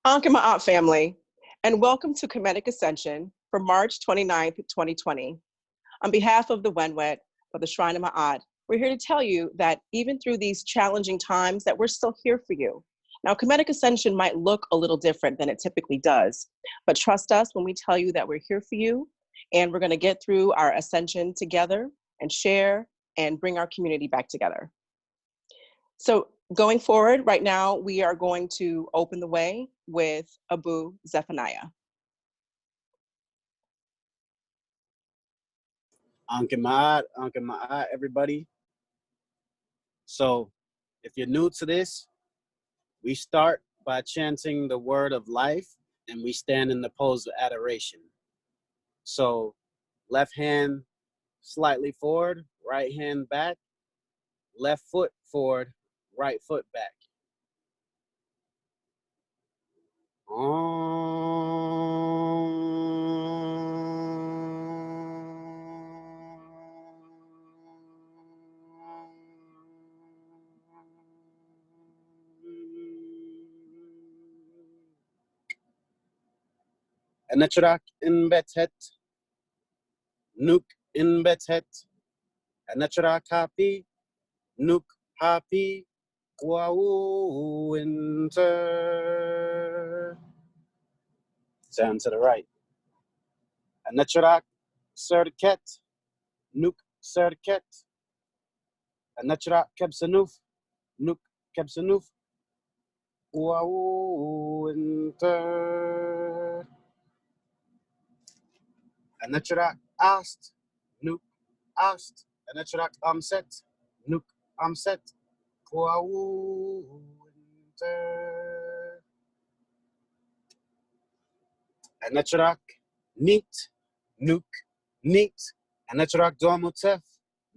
Ankh and Ma'at family, and welcome to Kemetic Ascension for March 29th, 2020. On behalf of the Wenwet of the Shrine of Ma'at, we're here to tell you that even through these challenging times that we're still here for you. Now, Kemetic Ascension might look a little different than it typically does, but trust us when we tell you that we're here for you, and we're gonna get through our ascension together and share and bring our community back together. So going forward, right now, we are going to open the way with Abu Zephaniah. Anke Ma'at, everybody. So, if you're new to this, we start by chanting the word of life and we stand in the pose of adoration. So, left hand slightly forward, right hand back, left foot forward, right foot back. Anachrak in betet, nuk in betet, anachrak happy, nuk happy, wow winter. Sound to the right. Anachrak serket, nuk serket, anachrak kebsanuf, nuk kebsanuf, wow winter. Anachrak ast, nuk ast, anachrak amset, nuk amset, wow winter. Anachrak neat, nuk neat, anachrak domotef,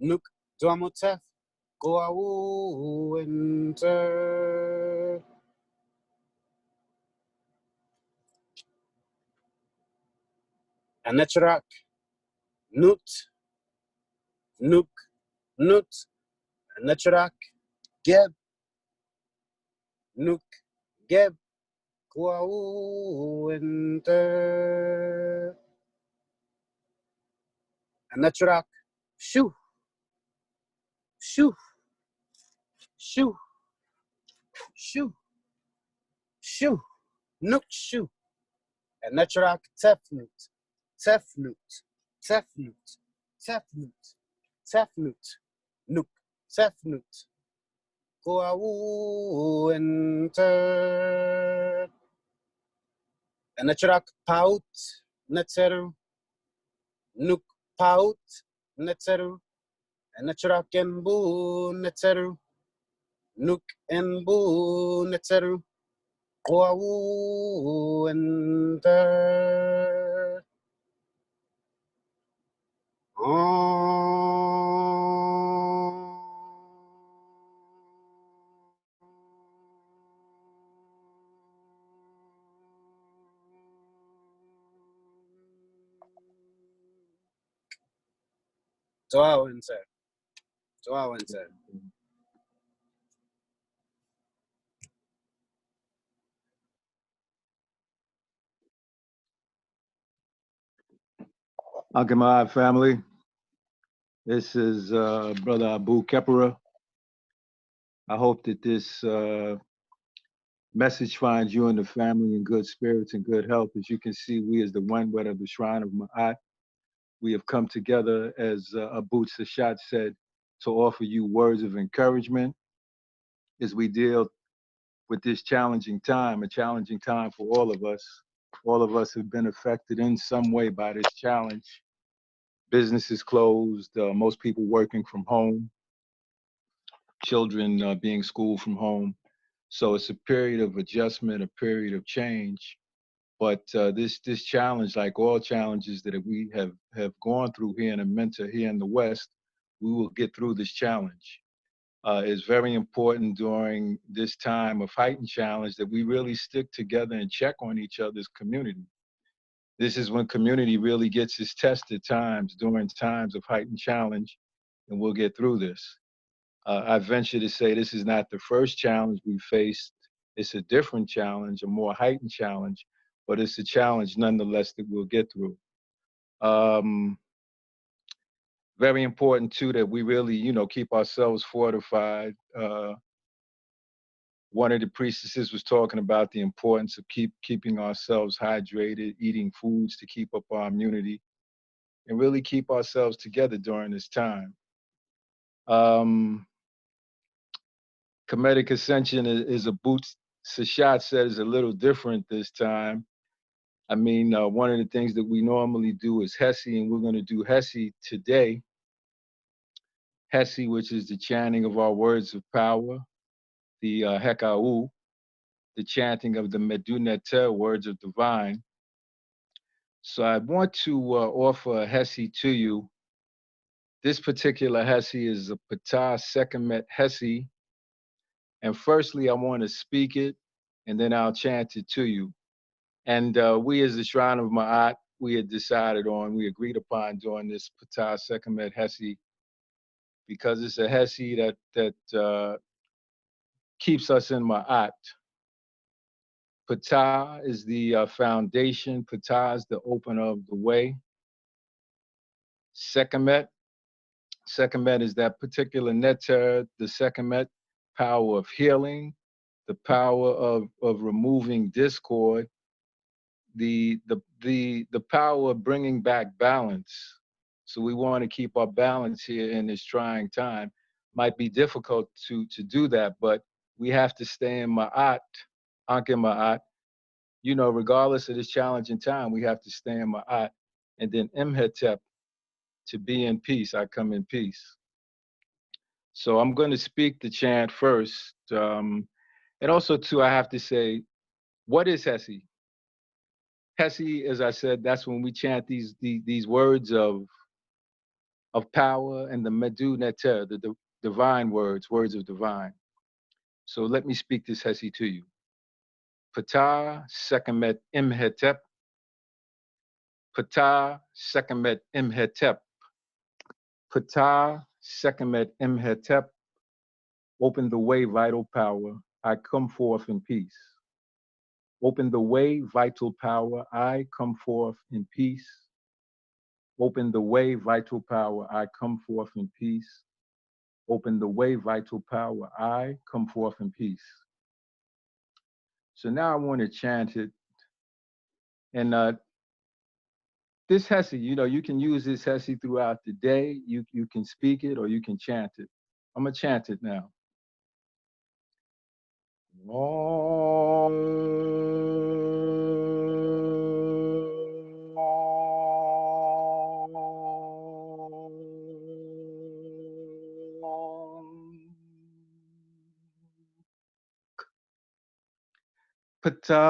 nuk domotef, wow winter. Anachrak nut, nuk nut, anachrak geb, nuk geb, wow winter. Anachrak shoo, shoo, shoo, shoo, shoo, nuk shoo. Anachrak tefnut, tefnut, tefnut, tefnut, tefnut, nuk tefnut. Wow winter. Anachrak paut, netzeru, nuk paut, netzeru, anachrak embu, netzeru, nuk embu, netzeru, wow winter. Dua winter. Dua winter. Ankh Ma'at family, this is Brother Abu Kepera. I hope that this message finds you and the family in good spirits and good health. As you can see, we as the Wenwet of the Shrine of Ma'at, we have come together, as Abu Sashat said, to offer you words of encouragement as we deal with this challenging time, a challenging time for all of us. All of us have been affected in some way by this challenge. Businesses closed, most people working from home, children being schooled from home. So it's a period of adjustment, a period of change. But this challenge, like all challenges that we have gone through here in the Minter, here in the West, we will get through this challenge. It's very important during this time of heightened challenge that we really stick together and check on each other's community. This is when community really gets its test at times, during times of heightened challenge, and we'll get through this. I venture to say this is not the first challenge we faced It's a different challenge, a more heightened challenge, but it's a challenge nonetheless that we'll get through. Um, Very important too that we really, keep ourselves fortified. One of the priestesses was talking about the importance of keeping ourselves hydrated, eating foods to keep up our immunity, and really keep ourselves together during this time. Kemetic Ascension is a boots. Sashat said is a little different this time. I mean, one of the things that we normally do is Hesi, and we're going to do Hesi today. Hesi, which is the chanting of our words of power, the Hekau, the chanting of the Meduneter, words of divine. So I want to offer a Hesi to you. This particular Hesi is a Patah Sekhmet Hesi. And firstly, I want to speak it, and then I'll chant it to you. And we as the Shrine of Ma'at, we agreed upon doing this Patah Sekhmet Hesi because it's a Hesi that keeps us in Ma'at. Patah is the foundation. Patah is the opener of the way. Sekhmet is that particular netter, the Sekhmet, power of healing, the power of removing discord, the power of bringing back balance. So we want to keep our balance here in this trying time. Might be difficult to do that, but we have to stay in Ma'at, Anke Ma'at. Regardless of this challenging time, we have to stay in Ma'at. And then Imhetep, to be in peace. I come in peace. So I'm going to speak the chant first. And also, too, I have to say, what is Hesi? Hesi, as I said, that's when we chant these words of power and the Medu Neter, the divine words of divine. So let me speak this Hesi to you. Patah Sekhmet Imhetep. Patah Sekhmet Imhetep. Patah Sekhmet Imhetep. Open the way, vital power. I come forth in peace. Open the way, vital power. I come forth in peace. Open the way, vital power. I come forth in peace. Open the way, vital power. I come forth in peace. So now I want to chant it. And this Hesi, you can use this Hesi throughout the day. You can speak it or you can chant it. I'm going to chant it now. Om. Patah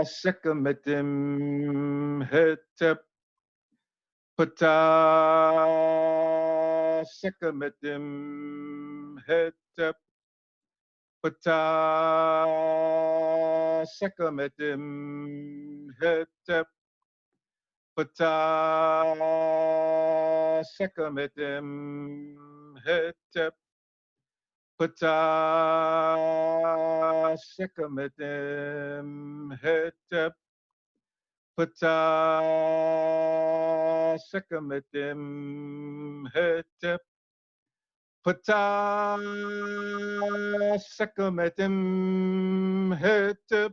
Sekhmetim Hetep. Patah Sekhmetim Hetep. Patah Sekhmetim Hetep. Patah Sekhmetim Hetep. Patah Sekhmetim Hetep. Patah Sekhmetim Hetep. Patah Sekhmetim Hetep.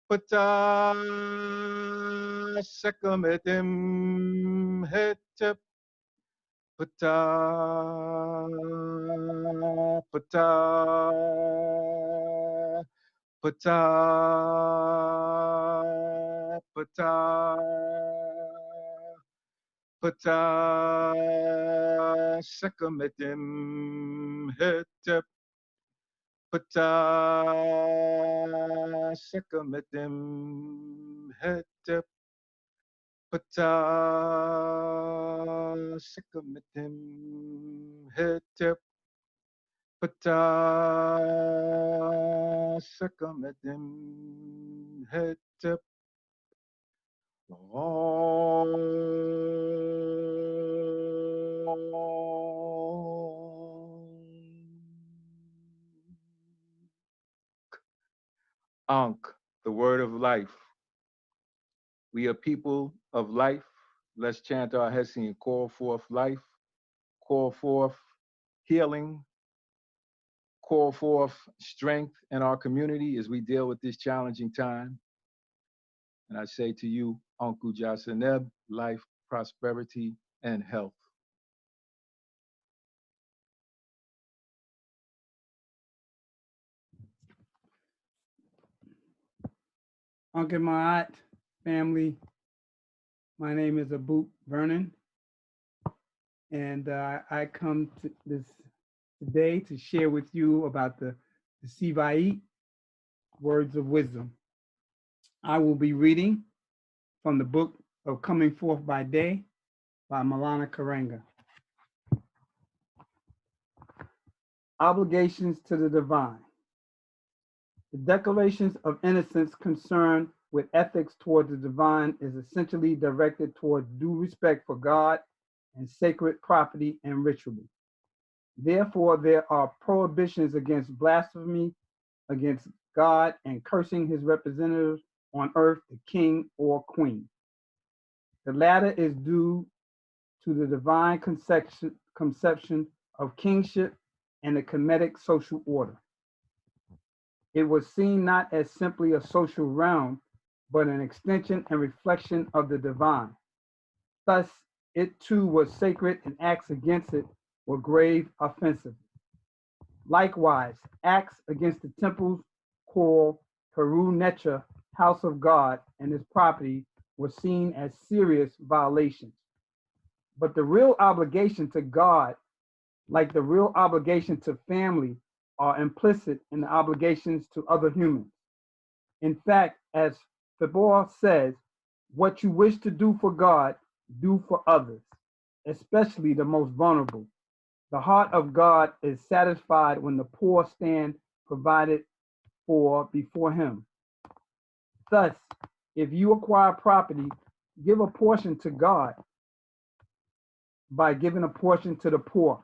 Patah Sekhmetim Hetep. Patah, patah, patah, patah, patah, Sekhmetim Hetep. Patah, Sekhmetim Hetep. Patah Sekhmetim Hetep. Patah Sekhmetim Hetep. Om. Ankh, the word of life. We are people of life. Let's chant our Hessian, call forth life, call forth healing, call forth strength in our community as we deal with this challenging time. And I say to you, Anku Jasaneb, life, prosperity, and health. Uncle Maat family, my name is Aboot Vernon, and I come to this today to share with you about the Sivait, Words of Wisdom. I will be reading from the book of Coming Forth by Day by Malana Karanga. Obligations to the Divine. The declarations of innocence concerned with ethics toward the divine is essentially directed toward due respect for God and sacred property and ritual. Therefore, there are prohibitions against blasphemy against God and cursing his representatives on earth, the king or queen. The latter is due to the divine conception of kingship and the Kemetic social order. It was seen not as simply a social realm, but an extension and reflection of the divine. Thus, it too was sacred, and acts against it were grave offensive. Likewise, acts against the temples called Peru Necha, house of God, and his property were seen as serious violations. But the real obligation to God, like the real obligation to family, are implicit in the obligations to other humans. In fact, as Fabor says, what you wish to do for God, do for others, especially the most vulnerable. The heart of God is satisfied when the poor stand provided for before him. Thus, if you acquire property, give a portion to God by giving a portion to the poor.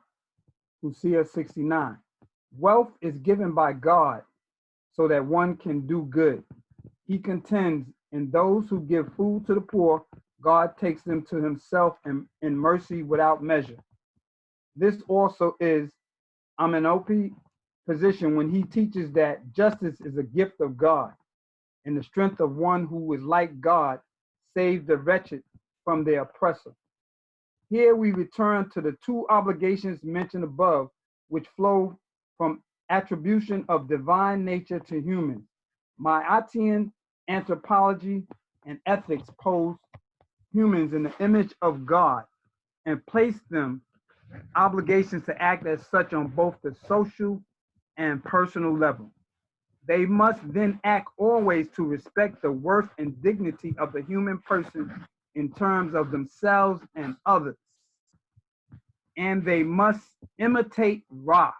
Hosea 69. Wealth is given by God so that one can do good. He contends, in those who give food to the poor, God takes them to himself in mercy without measure. This also is Amenopi's position when he teaches that justice is a gift of God, and the strength of one who is like God saves the wretched from their oppressor. Here we return to the two obligations mentioned above, which flow from attribution of divine nature to humans. Maatian anthropology and ethics pose humans in the image of God and place them obligations to act as such on both the social and personal level. They must then act always to respect the worth and dignity of the human person in terms of themselves and others. And they must imitate Ra,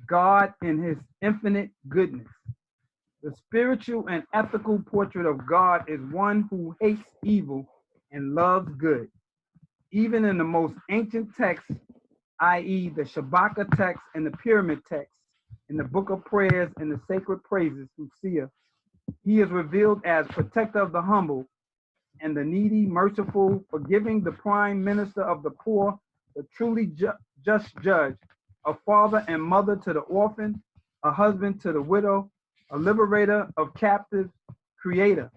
God in his infinite goodness. The spiritual and ethical portrait of God is one who hates evil and loves good. Even in the most ancient texts, i.e. the Shabaka text and the Pyramid text, in the Book of Prayers and the Sacred Praises, Hosea, he is revealed as protector of the humble and the needy, merciful, forgiving, the prime minister of the poor, the truly just judge, a father and mother to the orphan, a husband to the widow, a liberator of captives, creator,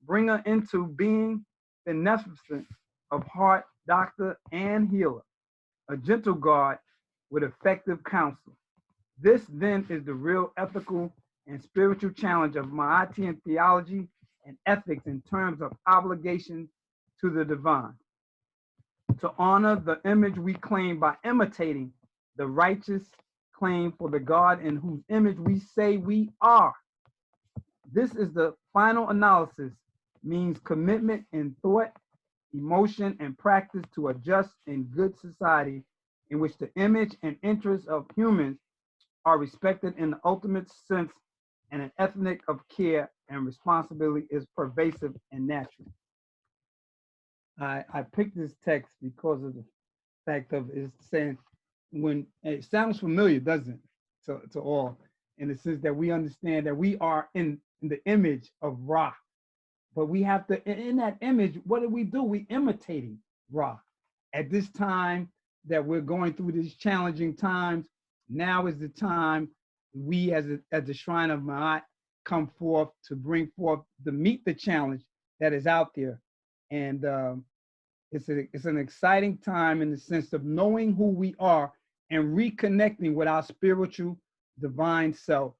bringer into being, beneficent of heart, doctor, and healer, a gentle God with effective counsel. This then is the real ethical and spiritual challenge of Maatian theology and ethics in terms of obligation to the divine. To honor the image we claim by imitating the righteous claim for the God in whose image we say we are. This is the final analysis, means commitment in thought, emotion, and practice to a just and good society in which the image and interests of humans are respected in the ultimate sense, and an ethic of care and responsibility is pervasive and natural. I picked this text because of the fact of it's saying, when it sounds familiar, doesn't it, to all? in the sense that we understand that we are in the image of Ra. But we have to, in that image, what do? We imitating Ra. At this time that we're going through these challenging times, now is the time we as the Shrine of Ma'at come forth to bring forth, to meet the challenge that is out there. And it's an exciting time in the sense of knowing who we are and reconnecting with our spiritual divine self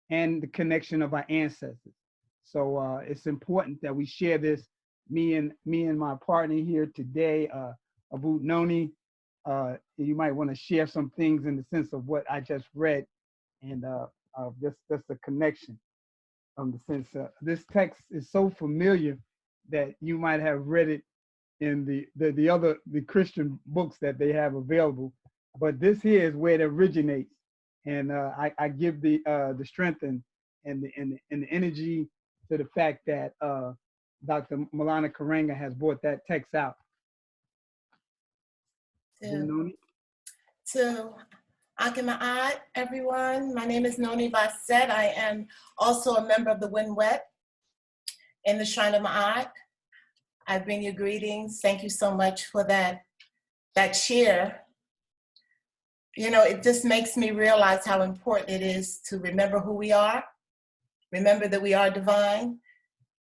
and the connection of our ancestors. So it's important that we share this. Me and my partner here today, Abu Noni, you might want to share some things in the sense of what I just read, and just the connection. The sense this text is so familiar that you might have read it in the Christian books that they have available, but this here is where it originates, and I give the strength and the energy to the fact that Dr. Malana Karanga has brought that text out. To Akima'at, everyone. My name is Noni Basset. I am also a member of the Winwet in the Shrine of Ma'at. I bring you greetings. Thank you so much for that share. You know, it just makes me realize how important it is to remember who we are, remember that we are divine,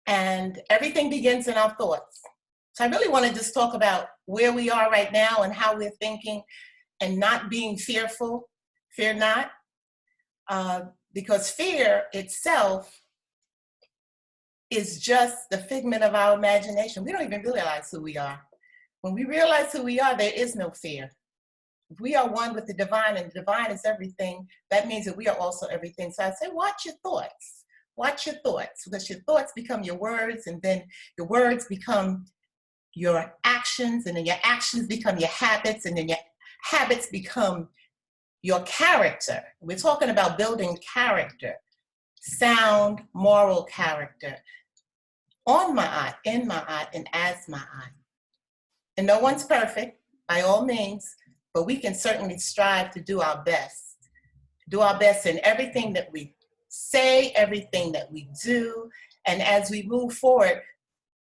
and everything begins in our thoughts. So I really want to just talk about where we are right now and how we're thinking and not being fearful. Fear not, because fear itself is just the figment of our imagination. We don't even realize who we are. When we realize who we are, there is no fear. If we are one with the divine and the divine is everything, that means that we are also everything. So I say, watch your thoughts. Watch your thoughts, because your thoughts become your words, and then your words become your actions, and then your actions become your habits, and then your habits become your character. We're talking about building character, sound moral character, on Ma'at, in Ma'at, and as Ma'at. And no one's perfect, by all means, but we can certainly strive to do our best. Do our best in everything that we say, everything that we do, and as we move forward,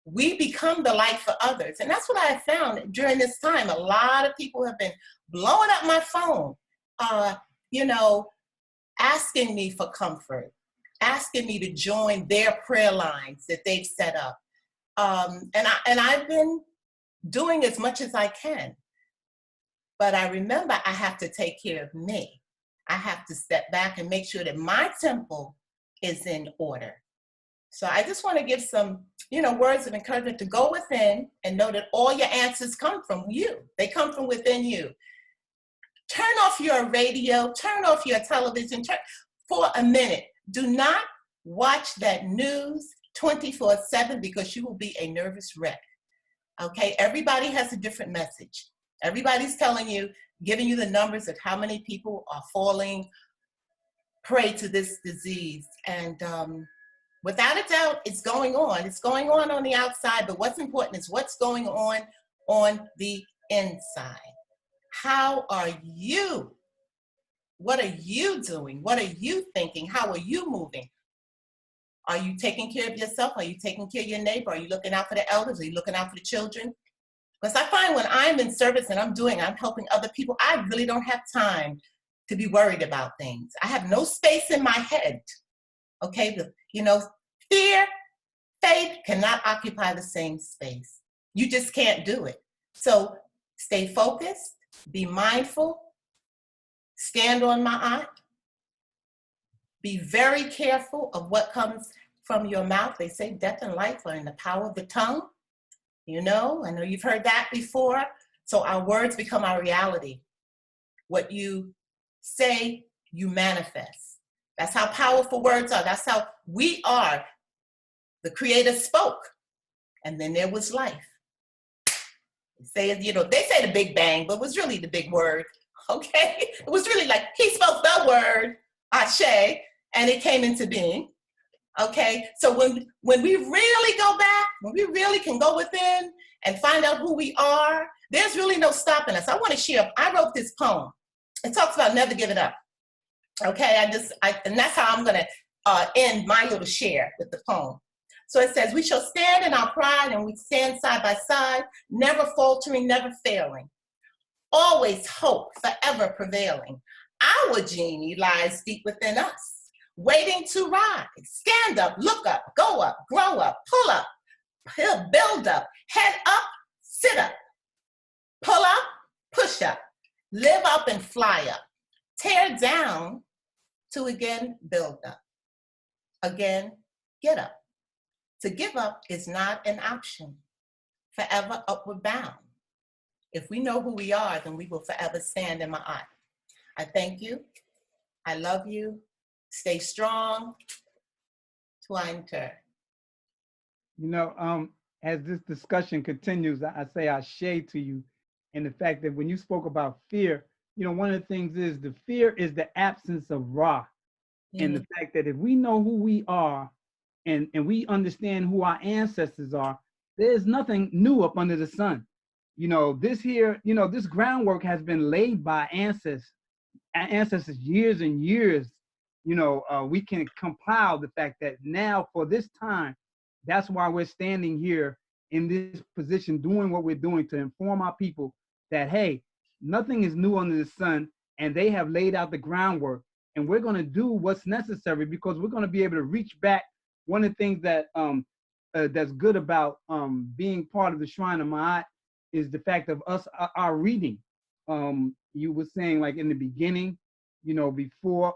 we become the light for others. And that's what I found during this time. A lot of people have been blowing up my phone, you know, asking me for comfort, asking me to join their prayer lines that they've set up. And I've been doing as much as I can. But I remember I have to take care of me. I have to step back and make sure that my temple is in order. So I just want to give some, you know, words of encouragement to go within and know that all your answers come from you. They come from within you. Turn off your radio, turn off your television for a minute. Do not watch that news 24/7 because you will be a nervous wreck. Okay, everybody has a different message. Everybody's telling you, giving you the numbers of how many people are falling prey to this disease. And without a doubt, it's going on. It's going on the outside, but what's important is what's going on the inside. How are you? What are you doing? What are you thinking? How are you moving? Are you taking care of yourself? Are you taking care of your neighbor? Are you looking out for the elders? Are you looking out for the children? Because I find when I'm in service and I'm helping other people, I really don't have time to be worried about things. I have no space in my head. Okay, you know, fear, faith cannot occupy the same space. You just can't do it. So stay focused, be mindful, stand on Ma'at, be very careful of what comes from your mouth. They say death and life are in the power of the tongue. You know, I know you've heard that before. So our words become our reality. What you say, you manifest. That's how powerful words are. That's how we are. The Creator spoke, and then there was life. They say the Big Bang, but it was really the big word, okay? It was really like, he spoke the word, Ashe, and it came into being, okay? So when we really go back, when we really can go within and find out who we are, there's really no stopping us. I want to share, I wrote this poem. It talks about never giving up. Okay, and that's how I'm gonna end my little share with the poem. So it says, we shall stand in our pride, and we stand side by side, never faltering, never failing. Always hope, forever prevailing. Our genie lies deep within us, waiting to rise. Stand up, look up, go up, grow up, pull up, build up, head up, sit up, pull up, push up, live up and fly up, tear down to again build up, again get up. To give up is not an option, forever upward bound. If we know who we are, then we will forever stand in my eye. I thank you. I love you. Stay strong. Twainter. You know, as this discussion continues, I say I shade to you, and the fact that when you spoke about fear, you know, one of the things is the fear is the absence of Ra. And the fact that if we know who we are and we understand who our ancestors are, there's nothing new up under the sun. You know, this here, you know, this groundwork has been laid by ancestors years and years. You know, we can compile the fact that now for this time, that's why we're standing here in this position, doing what we're doing to inform our people that, hey, nothing is new under the sun, and they have laid out the groundwork. And we're going to do what's necessary because we're going to be able to reach back. One of the things that that's good about being part of the Shrine of Ma'at is the fact of us, our reading. You were saying like in the beginning, you know, before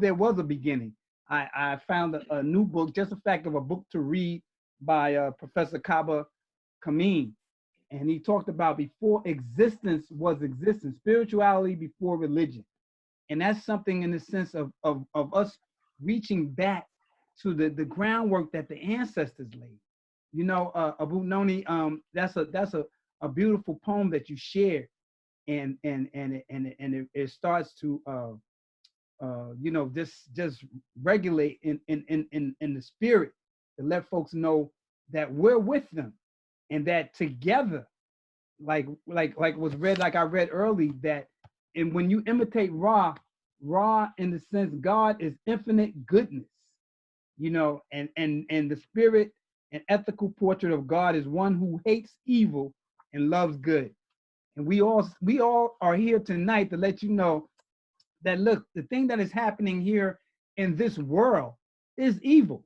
there was a beginning, I found a new book, just the fact of a book to read by Professor Kaba Kameen. And he talked about before existence was existence, spirituality before religion. And that's something in the sense of us reaching back to the groundwork that the ancestors laid. You know, Abu Noni, that's a beautiful poem that you shared, and it starts to you know, just regulate in the spirit to let folks know that we're with them, and that together, like was read, like I read early, that and when you imitate Ra in the sense God is infinite goodness, you know, and the spirit and ethical portrait of God is one who hates evil and loves good. And we all are here tonight to let you know that, look, the thing that is happening here in this world is evil,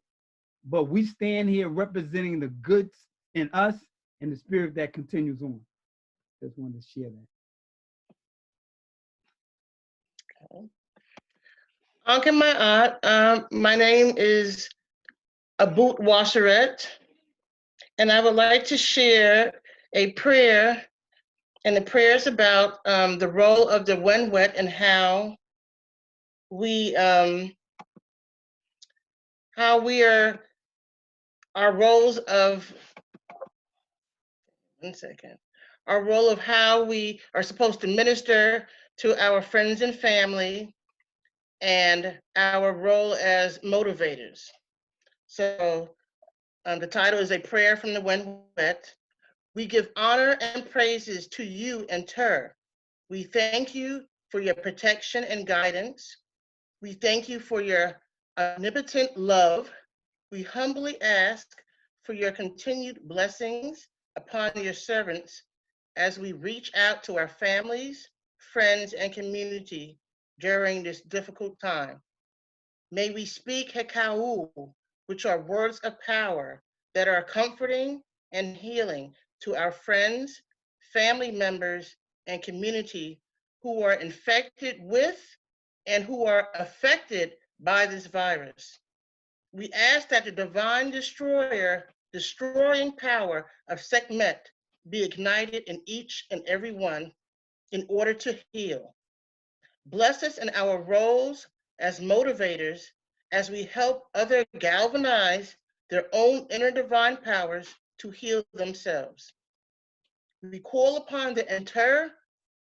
but we stand here representing the goods in us and the spirit that continues on. Just wanted to share that. Okay. Uncle Ma'at, my name is Abut Washeret, and I would like to share a prayer, and the prayer is about the role of the Wenwet and how we are, our roles of, our role of how we are supposed to minister to our friends and family, and our role as motivators. So the title is A Prayer from the Wenwet. We give honor and praises to you and Ter. We thank you for your protection and guidance. We thank you for your omnipotent love. We humbly ask for your continued blessings upon your servants as we reach out to our families, friends, and community during this difficult time. May we speak Hekau, which are words of power that are comforting and healing to our friends, family members, and community who are infected with and who are affected by this virus. We ask that the divine destroying power of Sekhmet be ignited in each and every one in order to heal. Bless us in our roles as motivators as we help others galvanize their own inner divine powers to heal themselves. We call upon the Enter,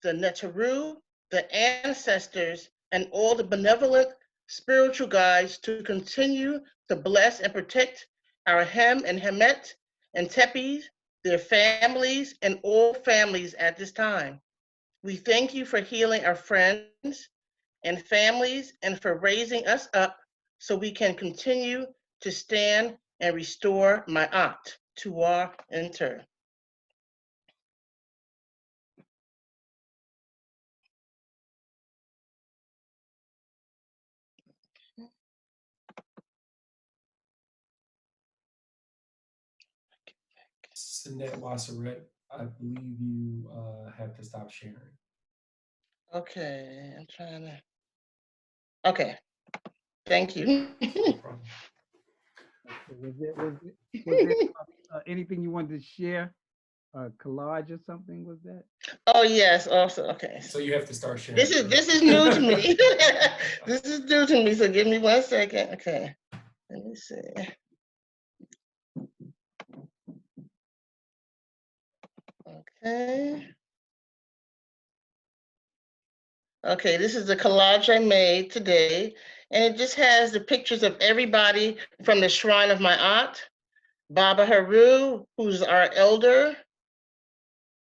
the Neteru, the ancestors, and all the benevolent spiritual guides to continue to bless and protect our Hem and Hemet and Tepes, their families, and all families at this time. We thank you for healing our friends and families, and for raising us up so we can continue to stand and restore Ma'at, Tuar, and Tur. Sinette Wasseret, I believe you have to stop sharing. Okay, I'm trying to. Okay, thank you. No problem. Was there anything you wanted to share? Collage or something, was that? Oh yes, also okay. So you have to start sharing. This is new to me. This is new to me. So give me 1 second. Okay, let me see. Okay. Okay, this is the collage I made today, and it just has the pictures of everybody from the Shrine of Ma'at, Baba Haru, who's our elder,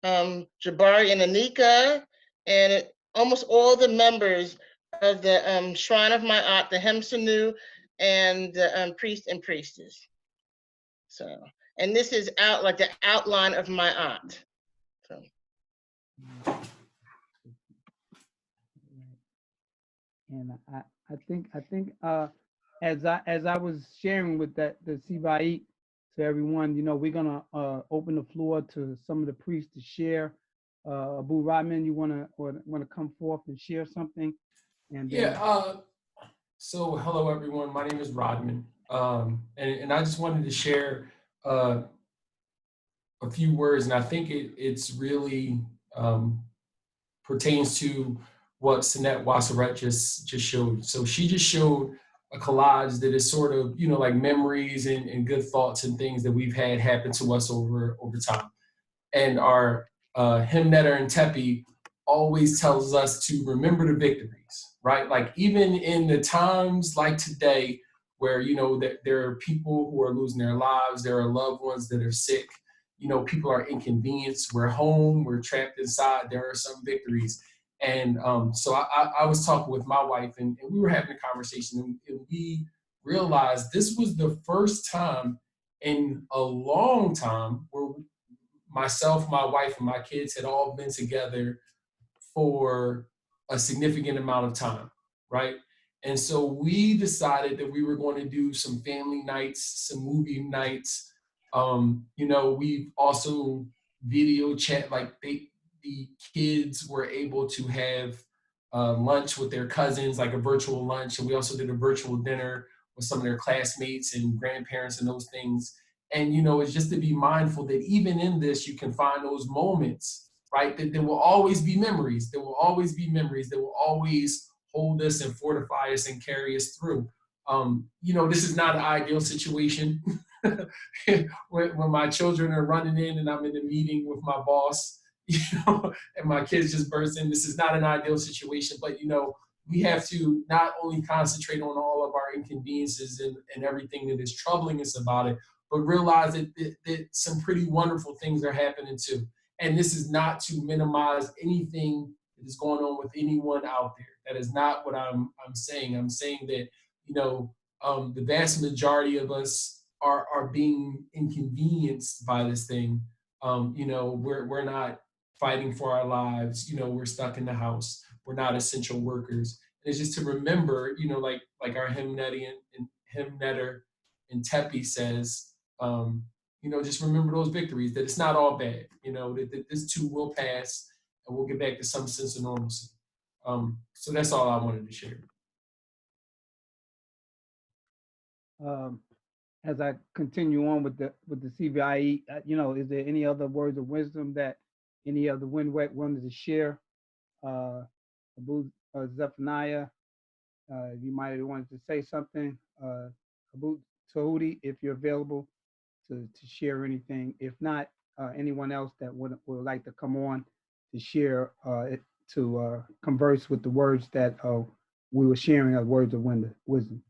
Jabari and Anika, and almost all the members of the Shrine of Ma'at, the Hemsanu, and the priest and priestess. So, and this is out like the outline of Ma'at. So. And I think as I was sharing with the Sibai to everyone, you know, we're gonna open the floor to some of the priests to share. Abu Rahman, you wanna come forth and share something? And then, Yeah. So hello everyone. My name is Rodman, and I just wanted to share a few words, and I think it's really pertains to what Sinette Wasseret just showed. So she just showed a collage that is sort of, you know, like memories and good thoughts and things that we've had happen to us over time. And our hymn netter and Tepi always tells us to remember the victories, right? Like even in the times like today, where, you know, that there are people who are losing their lives, there are loved ones that are sick, you know, people are inconvenienced, we're home, we're trapped inside, there are some victories. And so I was talking with my wife, and we were having a conversation, and we realized this was the first time in a long time where myself, my wife, and my kids had all been together for a significant amount of time, right? And so we decided that we were going to do some family nights, some movie nights. You know, we also video chat, like the kids were able to have lunch with their cousins, like a virtual lunch. And we also did a virtual dinner with some of their classmates and grandparents and those things. And, you know, it's just to be mindful that even in this, you can find those moments, right? That there will always be memories. There will always be memories that will always hold us and fortify us and carry us through. You know, this is not an ideal situation when my children are running in and I'm in a meeting with my boss, you know, and my kids just burst in. This is not an ideal situation, but, you know, we have to not only concentrate on all of our inconveniences and everything that is troubling us about it, but realize that some pretty wonderful things are happening too. And this is not to minimize anything that is going on with anyone out there. That is not what I'm saying. I'm saying that, you know, the vast majority of us are being inconvenienced by this thing. You know, we're not fighting for our lives. You know, we're stuck in the house. We're not essential workers. And it's just to remember, you know, like our hymn netter and Tepi says, you know, just remember those victories, that it's not all bad, you know, that this too will pass and we'll get back to some sense of normalcy. So that's all I wanted to share. as I continue on with the CVIE, you know, is there any other words of wisdom that any of the WinWet wanted to share? Abu Zephaniah, you might have wanted to say something. Abu Taudi, if you're available to share anything. If not, anyone else that would like to come on to share, to converse with the words that we were sharing as words of wisdom.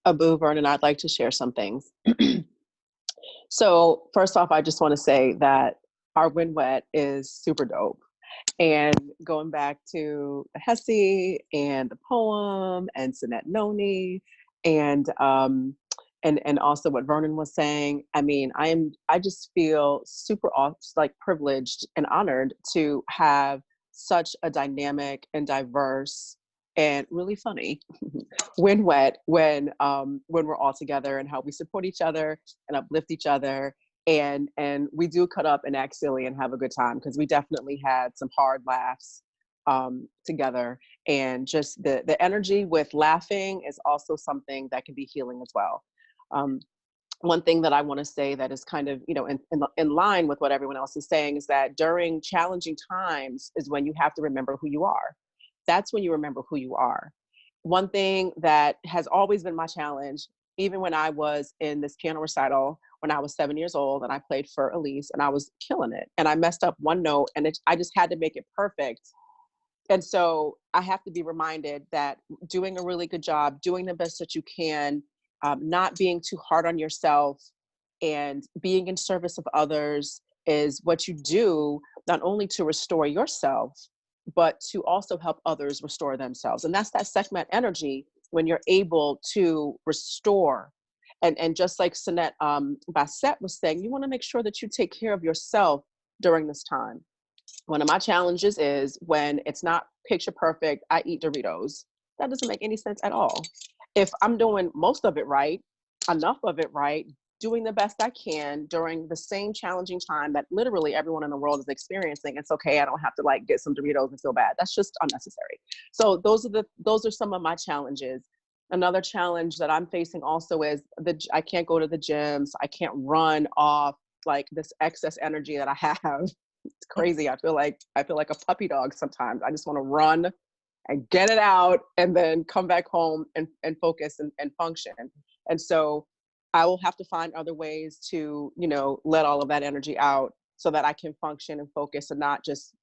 Abu, Vernon, I'd like to share some things. So first off, I just want to say that our WinWet is super dope. And going back to Hesse and the poem and Sinette Noni and also what Vernon was saying. I mean, I just feel super like privileged and honored to have such a dynamic and diverse and really funny when we're all together, and how we support each other and uplift each other, and we do cut up and act silly and have a good time, because we definitely had some hard laughs together. And just the energy with laughing is also something that can be healing as well. um, One thing that I want to say that is kind of, in line with what everyone else is saying, is that during challenging times is when you have to remember who you are. That's when you remember who you are. One thing that has always been my challenge, even when I was in this piano recital when I was 7 years old and I played for Elise and I was killing it, and I messed up one note and I just had to make it perfect. And so I have to be reminded that doing a really good job, doing the best that you can, not being too hard on yourself, and being in service of others is what you do, not only to restore yourself, but to also help others restore themselves. And that's that Sekhmet energy, when you're able to restore. And just like Sinette Bassett was saying, you want to make sure that you take care of yourself during this time. One of my challenges is when it's not picture perfect, I eat Doritos. That doesn't make any sense at all. If I'm doing most of it right, enough of it right, doing the best I can during the same challenging time that literally everyone in the world is experiencing, it's okay. I don't have to like get some Doritos and feel bad. That's just unnecessary. So those are some of my challenges. Another challenge that I'm facing also is I can't go to the gyms. I can't run off like this excess energy that I have. It's crazy. I feel like a puppy dog sometimes. I just want to run and get it out and then come back home and focus and function. And so I will have to find other ways to, let all of that energy out so that I can function and focus and not just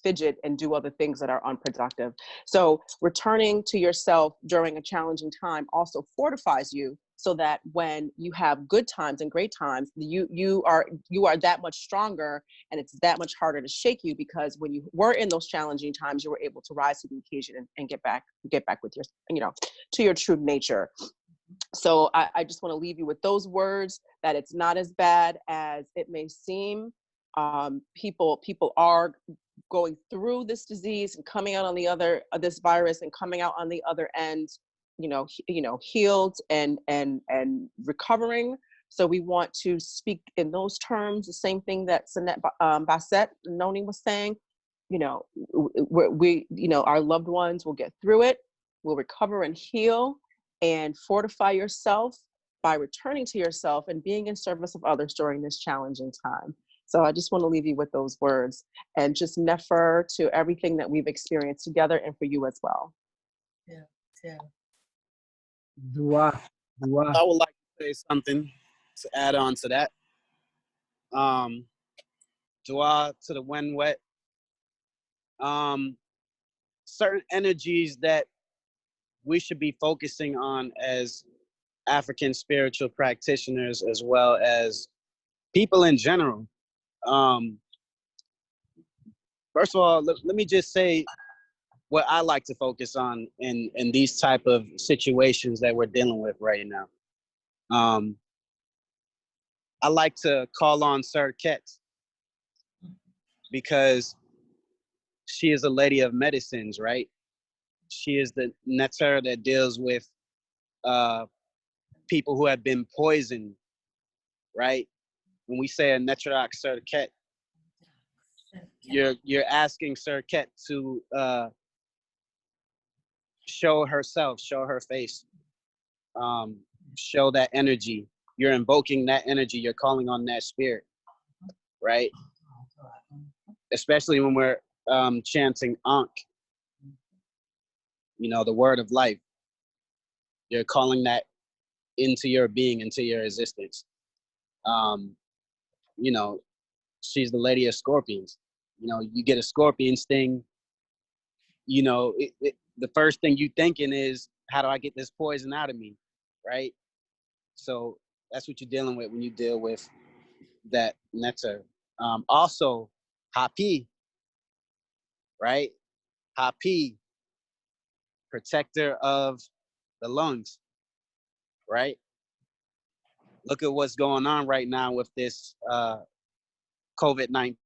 fidget and do other things that are unproductive. So returning to yourself during a challenging time also fortifies you, so that when you have good times and great times, you are that much stronger, and it's that much harder to shake you, because when you were in those challenging times, you were able to rise to the occasion and get back with your, to your true nature. So I just want to leave you with those words, that it's not as bad as it may seem. People are going through this disease and coming out on the other this virus and coming out on the other end, healed and recovering. So we want to speak in those terms, the same thing that Sinette Bassett Noni was saying. Our loved ones will get through it, will recover and heal, and fortify yourself by returning to yourself and being in service of others during this challenging time. So I just want to leave you with those words, and just nefer to everything that we've experienced together, and for you as well. Yeah. Dua. I would like to say something to add on to that. Dua to the when wet. Certain energies that we should be focusing on as African spiritual practitioners, as well as people in general. First of all, let me just say what I like to focus on in these type of situations that we're dealing with right now. I like to call on Sir Ket, because she is a lady of medicines, right? She is the netter that deals with people who have been poisoned, right? When we say a neterak Sir Ket, you're asking Sir Ket to show herself, show her face, show that energy. You're invoking that energy. You're calling on that spirit, right? Especially when we're chanting Ankh, the word of life. You're calling that into your being, into your existence. She's the lady of scorpions. You get a scorpion sting, the first thing you thinking is, how do I get this poison out of me, right? So that's what you're dealing with when you deal with that nectar. Also, Hapi, right? Hapi, protector of the lungs, right? Look at what's going on right now with this COVID-19.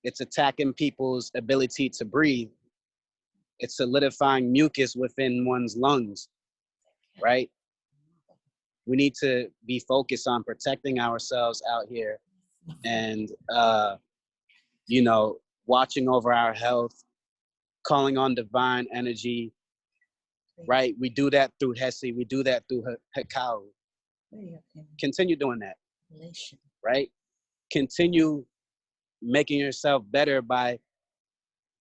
It's attacking people's ability to breathe. It's solidifying mucus within one's lungs, right? We need to be focused on protecting ourselves out here and, you know, watching over our health, calling on divine energy, right? We do that through Hesi, we do that through Hekau. Continue doing that, right? Continue making yourself better by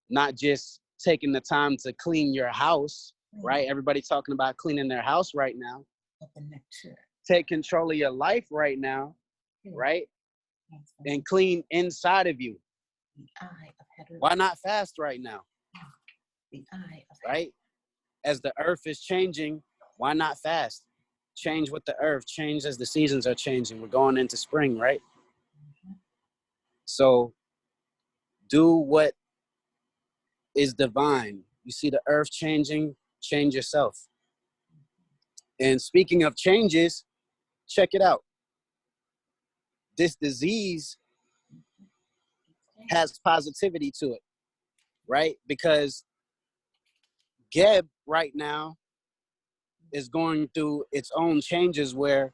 not just taking the time to clean your house, right? Everybody talking about cleaning their house right now. Take control of your life right now, right? And clean inside of you. Why not fast right now? Right? As the earth is changing, why not fast? Change with the earth, change as the seasons are changing. We're going into spring, right? So do what is divine. You see the earth changing, change yourself. And speaking of changes, check it out. This disease has positivity to it, right? Because Geb right now is going through its own changes where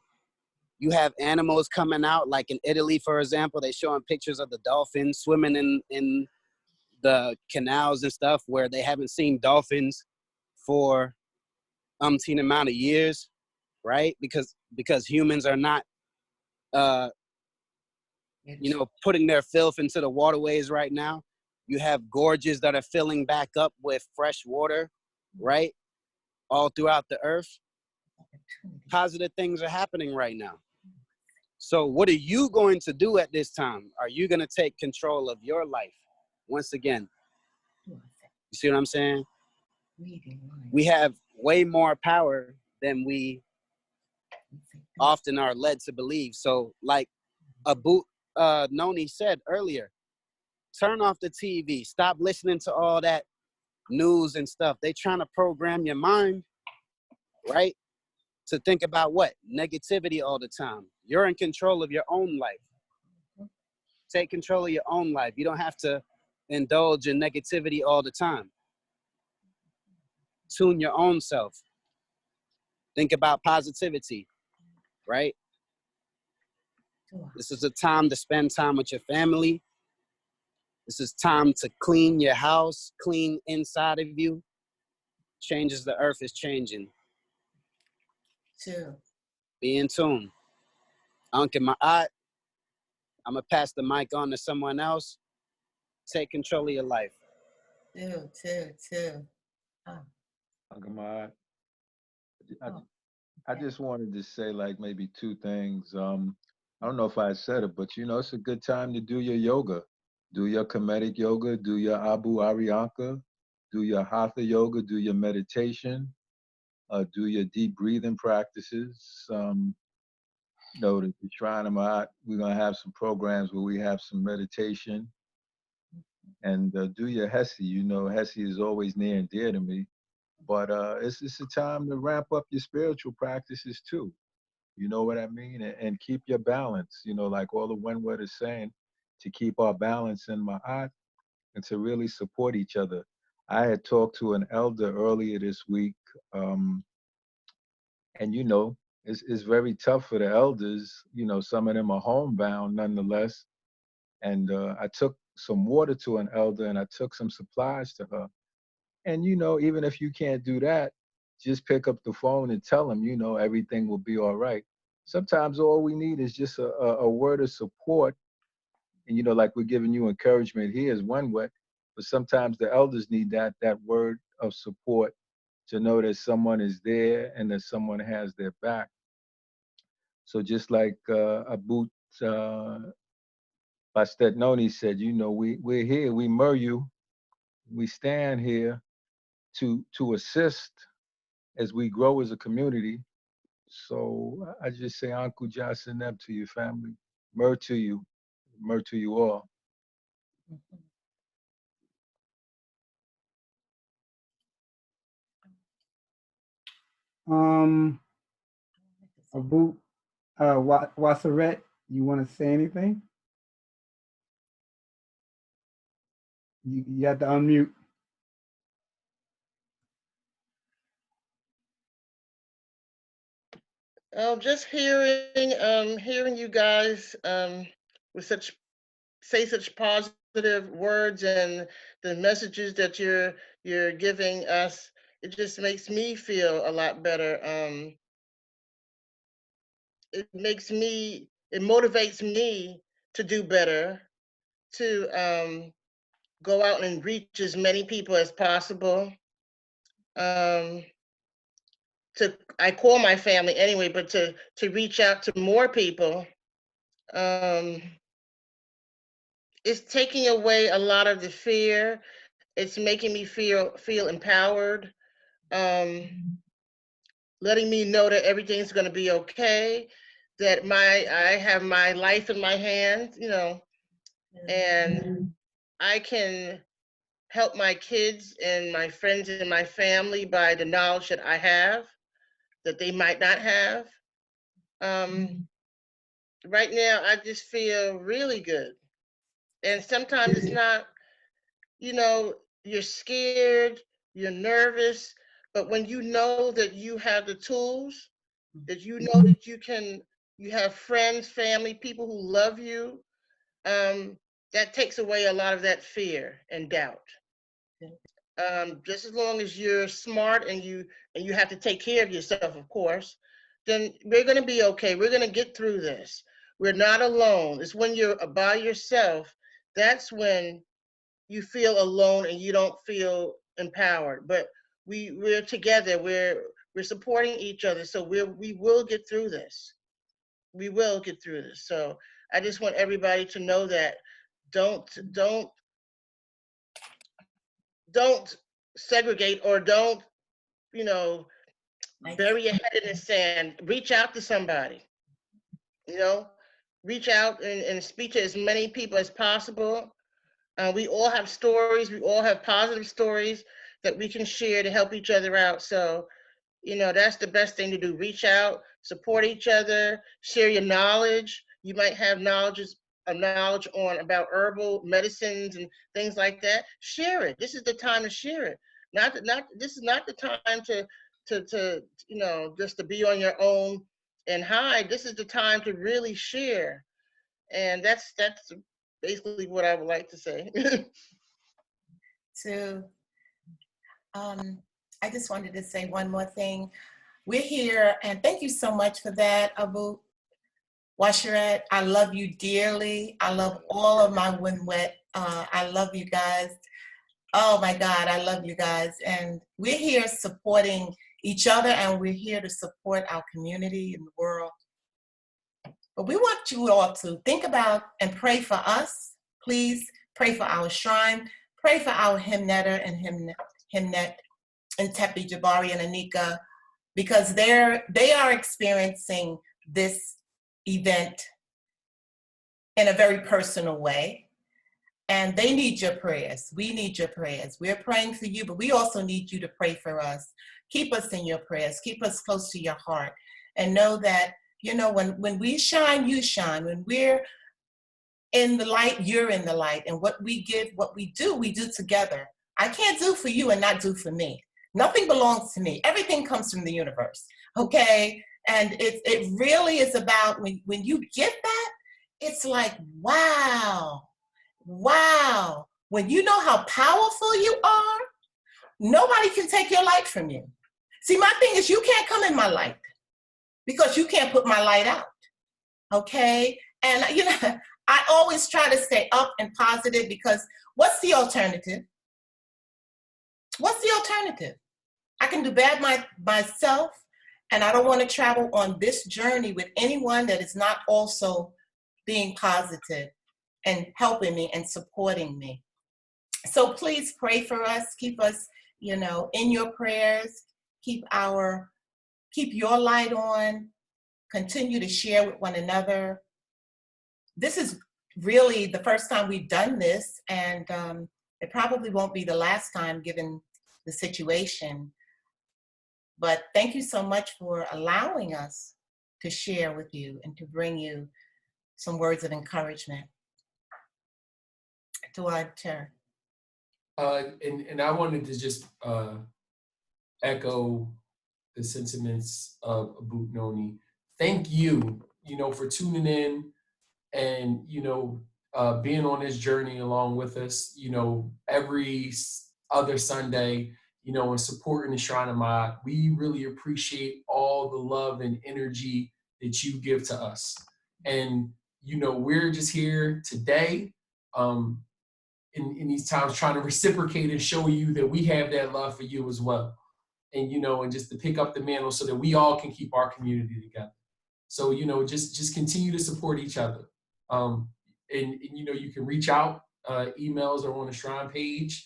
you have animals coming out, like in Italy, for example, they showing pictures of the dolphins swimming in the canals and stuff where they haven't seen dolphins for umpteen amount of years, right? Because humans are not, you know, putting their filth into the waterways right now. You have gorges that are filling back up with fresh water, right? All throughout the earth. Positive things are happening right now. So what are you going to do at this time? Are you going to take control of your life? Once again, you see what I'm saying? We have way more power than we often are led to believe. So like Abu Noni said earlier, turn off the TV. Stop listening to all that news and stuff. They trying to program your mind, right? To think about what? Negativity all the time. You're in control of your own life. Take control of your own life. You don't have to indulge in negativity all the time. Tune your own self. Think about positivity, right? This is a time to spend time with your family. This is time to clean your house, clean inside of you. Changes the earth is changing. Be in tune. Uncle Ma'at, I'm going to pass the mic on to someone else. Take control of your life. Uncle Ma'at, I just wanted to say like maybe two things. I don't know if I said it, but you know, it's a good time to do your yoga. Do your Kemetic yoga, do your Abu Ariyanka, do your Hatha yoga, do your meditation, do your deep breathing practices. You know, the Shrine of Ma'at, we're going to have some programs where we have some meditation. And do your Hesi. You know, Hesi is always near and dear to me. But it's a time to ramp up your spiritual practices too. You know what I mean? And keep your balance. You know, like all the Wenwet is saying, to keep our balance in Ma'at and to really support each other. I had talked to an elder earlier this week, and you know, it's very tough for the elders. You know, some of them are homebound nonetheless. And I took some water to an elder and I took some supplies to her. And, you know, even if you can't do that, just pick up the phone and tell them, you know, everything will be all right. Sometimes all we need is just a word of support. And, you know, like we're giving you encouragement here is one way, but sometimes the elders need that word of support to know that someone is there and that someone has their back. So just like Abu Bastetnoni said, you know, we're here, we Muryu, we stand here to assist as we grow as a community. So I just say Anku Jasaneb to your family. Mur to you all. Abu Waseret, you want to say anything? You have to unmute. Just hearing you guys with say such positive words and the messages that you're giving us, it just makes me feel a lot better. It motivates me to do better, to go out and reach as many people as possible. I call my family anyway, but to reach out to more people. It's taking away a lot of the fear. It's making me feel empowered, letting me know that everything's going to be okay, that I have my life in my hands, and I can help my kids and my friends and my family by the knowledge that I have that they might not have. Right now, I just feel really good. And sometimes it's not, you're scared, you're nervous, but when you know that you have the tools, that you know that you have friends, family, people who love you, that takes away a lot of that fear and doubt. Just as long as you're smart and you have to take care of yourself, of course, then we're going to be okay. We're going to get through this. We're not alone. It's when you're by yourself, that's when you feel alone and you don't feel empowered. But we're together. We're supporting each other. So we will get through this. We will get through this. So I just want everybody to know that don't segregate, or don't, bury your head in the sand. Reach out to somebody, reach out and speak to as many people as possible. We all have stories. We all have positive stories that we can share to help each other out. So, that's the best thing to do. Reach out, support each other, share your knowledge. You might have knowledge on about herbal medicines and things like that. Share it. This is the time to share it. This is not the time to just to be on your own and hide. This is the time to really share. And that's basically what I would like to say. I just wanted to say one more thing. We're here, and thank you so much for that, Abu Washaret. I love you dearly. I love all of my Winwet. I love you guys. Oh my God, I love you guys. And we're here supporting each other, and we're here to support our community and the world. But we want you all to think about and pray for us. Please pray for our shrine. Pray for our hymnetter and hymnet and Tepi, Jabari, and Anika, because they are experiencing this event in a very personal way. And they need your prayers. We need your prayers. We're praying for you, but we also need you to pray for us. Keep us in your prayers. Keep us close to your heart. And know that, when we shine, you shine. When we're in the light, you're in the light. And what we give, what we do together. I can't do for you and not do for me. Nothing belongs to me. Everything comes from the universe, okay? And it really is about when you get that, it's like, wow. When you know how powerful you are, nobody can take your light from you. See, my thing is you can't come in my light because you can't put my light out, okay? And, I always try to stay up and positive because what's the alternative? What's the alternative? I can do bad myself, and I don't want to travel on this journey with anyone that is not also being positive and helping me and supporting me. So please pray for us. Keep us, in your prayers. Keep your light on. Continue to share with one another. This is really the first time we've done this, and it probably won't be the last time given the situation. But thank you so much for allowing us to share with you and to bring you some words of encouragement. To our chair. And I wanted to just echo the sentiments of Abu Noni. Thank you, for tuning in and, being on this journey along with us, every other Sunday, and supporting the Shrine of Ma'at. We really appreciate all the love and energy that you give to us. And, we're just here today in these times trying to reciprocate and show you that we have that love for you as well. And, and just to pick up the mantle so that we all can keep our community together. So, just continue to support each other. And you can reach out, emails are on the Shrine page.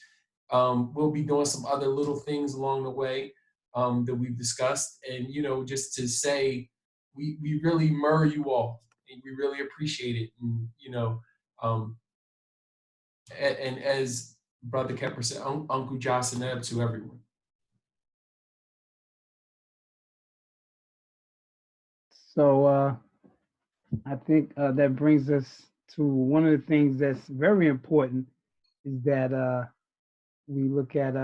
We'll be doing some other little things along the way that we've discussed. And, just to say, we really admire you all and we really appreciate it. And, and as Brother Kepper said, Uncle Jocelyn to everyone. So I think that brings us to one of the things that's very important is that we look at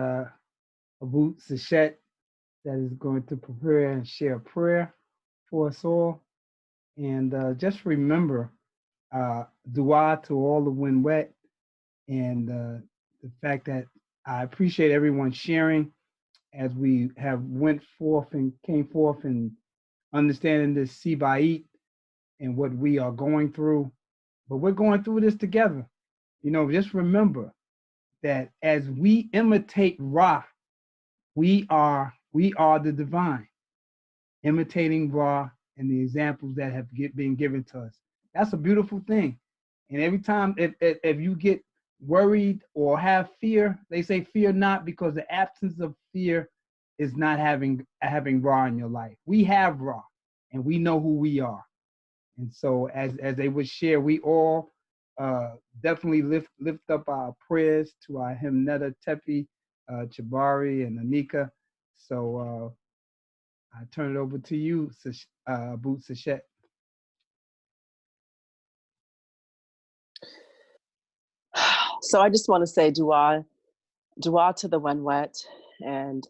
Abu Sachet that is going to prepare and share a prayer for us all. And just remember, dua to all the When Wet, and the fact that I appreciate everyone sharing as we have went forth and came forth and understanding this Sibait and what we are going through. But we're going through this together. Just remember that as we imitate Ra, we are the divine, imitating Ra and the examples that have been given to us. That's a beautiful thing. And every time, if you get worried or have fear, they say fear not, because the absence of fear is not having Ra in your life. We have Ra, and we know who we are. And so as they would share, we all definitely lift up our prayers to our Himneta Tepi, Chabari, and Anika. So I turn it over to you, Abu Sachet. So I just want to say dua to the When Wet, and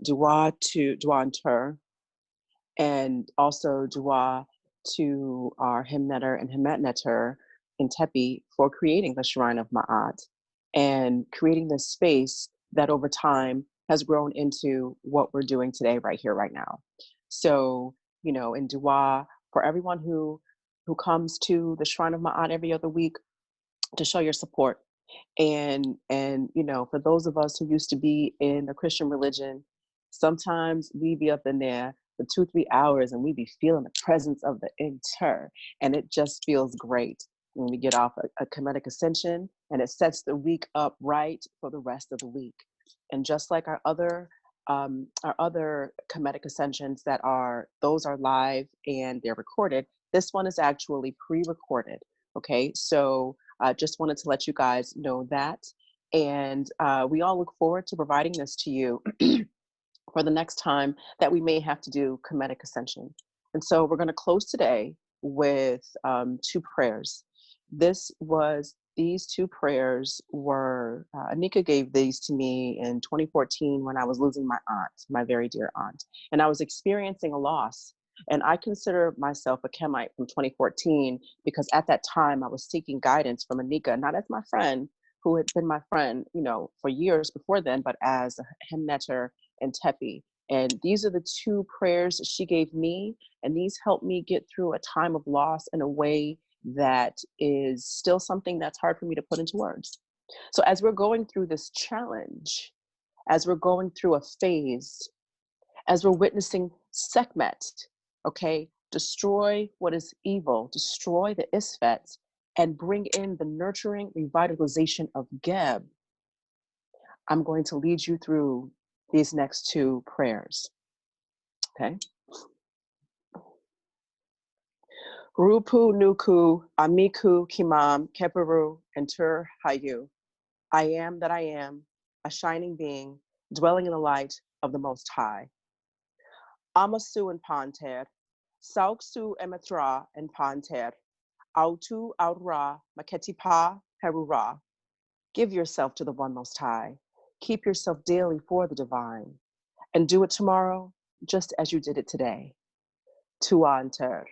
dua and Tur, and also dua to our Himnetter and Himmet in Tepi for creating the Shrine of Ma'at and creating this space that over time has grown into what we're doing today, right here, right now. So, in dua for everyone who comes to the Shrine of Ma'at every other week to show your support. And for those of us who used to be in the Christian religion, sometimes we be up in there for 2-3 hours and we be feeling the presence of the inter, and it just feels great when we get off a Kemetic Ascension, and it sets the week up right for the rest of the week. And just like our other Kemetic Ascensions those are live and they're recorded, this one is actually pre-recorded. Okay, so I just wanted to let you guys know that. And we all look forward to providing this to you for the next time that we may have to do Kemetic Ascension. And so we're going to close today with 2 prayers. These 2 prayers were, Anika gave these to me in 2014 when I was losing my aunt, my very dear aunt. And I was experiencing a loss. And I consider myself a Kemite from 2014 because at that time I was seeking guidance from Anika, not as my friend, who had been my friend, for years before then, but as a Himnetter and Tepi. And these are the 2 prayers she gave me, and these helped me get through a time of loss in a way that is still something that's hard for me to put into words. So as we're going through this challenge, as we're going through a phase, as we're witnessing Sekhmet, okay, destroy what is evil, destroy the Isfet, and bring in the nurturing revitalization of Geb, I'm going to lead you through these next 2 prayers, okay? Rupu Nuku, Amiku Kimam, Keperu, and Tur Hayu. I am that I am, a shining being, dwelling in the light of the Most High. Amasu and Panter, Sauksu Ematra and Panter, Autu Aura Maketipa Perura. Give yourself to the One Most High. Keep yourself daily for the divine. And do it tomorrow just as you did it today. Tuanter.